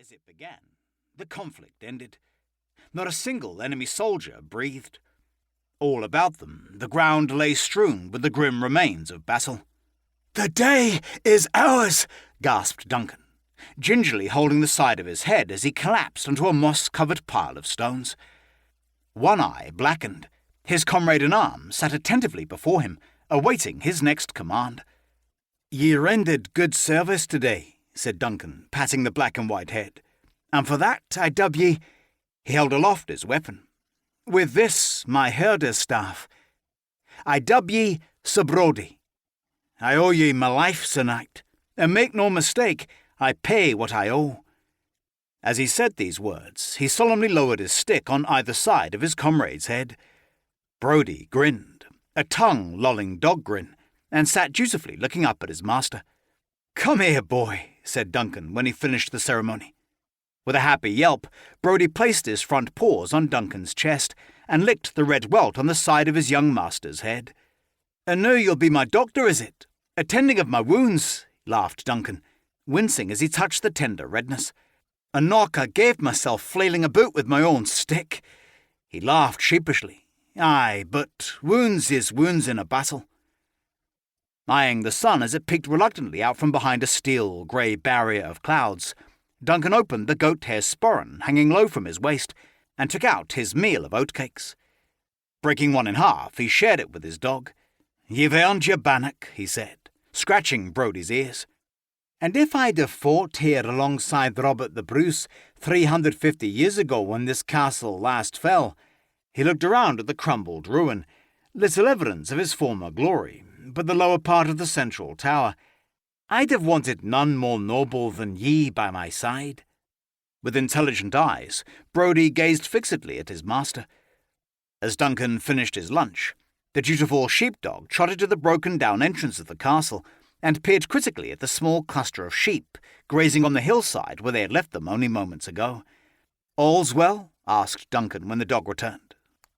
As it began, the conflict ended. Not a single enemy soldier breathed. All about them, the ground lay strewn with the grim remains of battle. "The day is ours," gasped Duncan, gingerly holding the side of his head as he collapsed onto a moss-covered pile of stones. One eye blackened. His comrade-in-arms sat attentively before him, awaiting his next command. "Ye rendered good service today," said Duncan, patting the black-and-white head. "And for that I dub ye—" He held aloft his weapon. "With this, my herder's staff, I dub ye Sir Brodie. I owe ye my life, Sir Knight, and make no mistake, I pay what I owe." As he said these words, he solemnly lowered his stick on either side of his comrade's head. Brodie grinned, a tongue-lolling dog grin, and sat dutifully looking up at his master. "Come here, boy," said Duncan when he finished the ceremony. With a happy yelp, Brodie placed his front paws on Duncan's chest and licked the red welt on the side of his young master's head. "And now you'll be my doctor, is it? Attending of my wounds," laughed Duncan, wincing as he touched the tender redness. "A knock I gave myself flailing about with my own stick." He laughed sheepishly. "Aye, but wounds is wounds in a battle." Eyeing the sun as it peeked reluctantly out from behind a steel grey barrier of clouds, Duncan opened the goat-hair sporran hanging low from his waist and took out his meal of oatcakes. Breaking one in half, he shared it with his dog. "You've earned your bannock," he said, scratching Brodie's ears. "And if I'd have fought here alongside Robert the Bruce 350 years ago when this castle last fell," he looked around at the crumbled ruin, little evidence of his former glory, but the lower part of the central tower, "I'd have wanted none more noble than ye by my side." With intelligent eyes, Brodie gazed fixedly at his master. As Duncan finished his lunch, the dutiful sheepdog trotted to the broken-down entrance of the castle and peered critically at the small cluster of sheep grazing on the hillside where they had left them only moments ago. "All's well?" asked Duncan when the dog returned.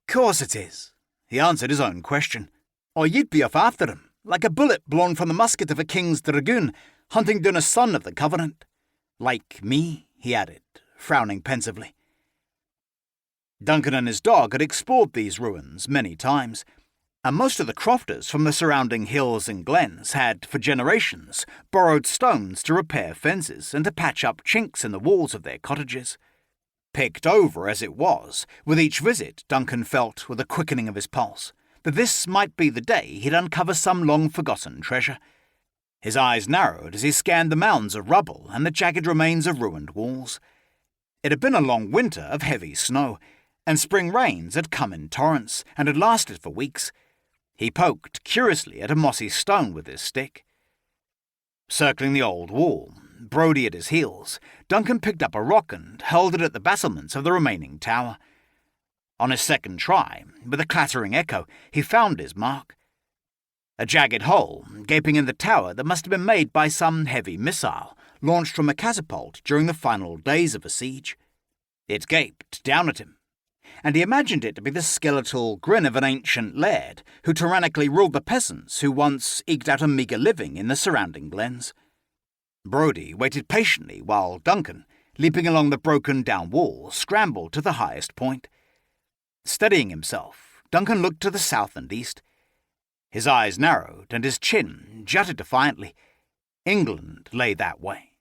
"Course it is," he answered his own question. "Or you'd be off after him, like a bullet blown from the musket of a king's dragoon, hunting down a son of the Covenant. Like me," he added, frowning pensively. Duncan and his dog had explored these ruins many times, and most of the crofters from the surrounding hills and glens had, for generations, borrowed stones to repair fences and to patch up chinks in the walls of their cottages. Picked over as it was, with each visit Duncan felt, with a quickening of his pulse, that this might be the day he'd uncover some long-forgotten treasure. His eyes narrowed as he scanned the mounds of rubble and the jagged remains of ruined walls. It had been a long winter of heavy snow, and spring rains had come in torrents and had lasted for weeks. He poked curiously at a mossy stone with his stick. Circling the old wall, Brodie at his heels, Duncan picked up a rock and hurled it at the battlements of the remaining tower. On his second try, with a clattering echo, he found his mark. A jagged hole, gaping in the tower that must have been made by some heavy missile, launched from a catapult during the final days of a siege. It gaped down at him, and he imagined it to be the skeletal grin of an ancient laird who tyrannically ruled the peasants who once eked out a meagre living in the surrounding glens. Brodie waited patiently while Duncan, leaping along the broken-down wall, scrambled to the highest point. Steadying himself, Duncan looked to the south and east. His eyes narrowed and his chin jutted defiantly. England lay that way.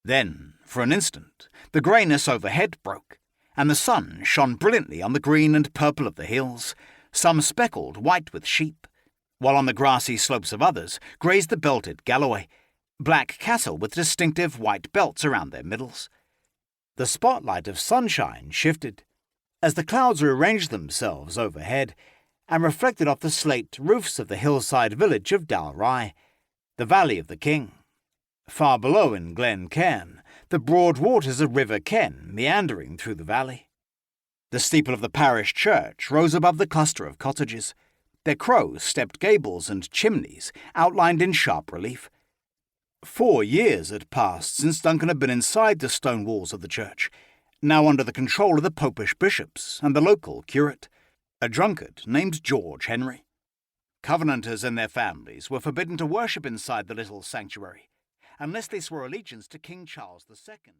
Then, for an instant, the greyness overhead broke, and the sun shone brilliantly on the green and purple of the hills, some speckled white with sheep, while on the grassy slopes of others grazed the belted Galloway, black cattle with distinctive white belts around their middles. The spotlight of sunshine shifted, as the clouds rearranged themselves overhead and reflected off the slate roofs of the hillside village of Dalry, the Valley of the King. Far below in Glen Cairn, the broad waters of River Ken meandering through the valley. The steeple of the parish church rose above the cluster of cottages, their crow-stepped gables and chimneys outlined in sharp relief. 4 years had passed since Duncan had been inside the stone walls of the church, now under the control of the popish bishops and the local curate, a drunkard named George Henry. Covenanters and their families were forbidden to worship inside the little sanctuary, unless they swore allegiance to King Charles II.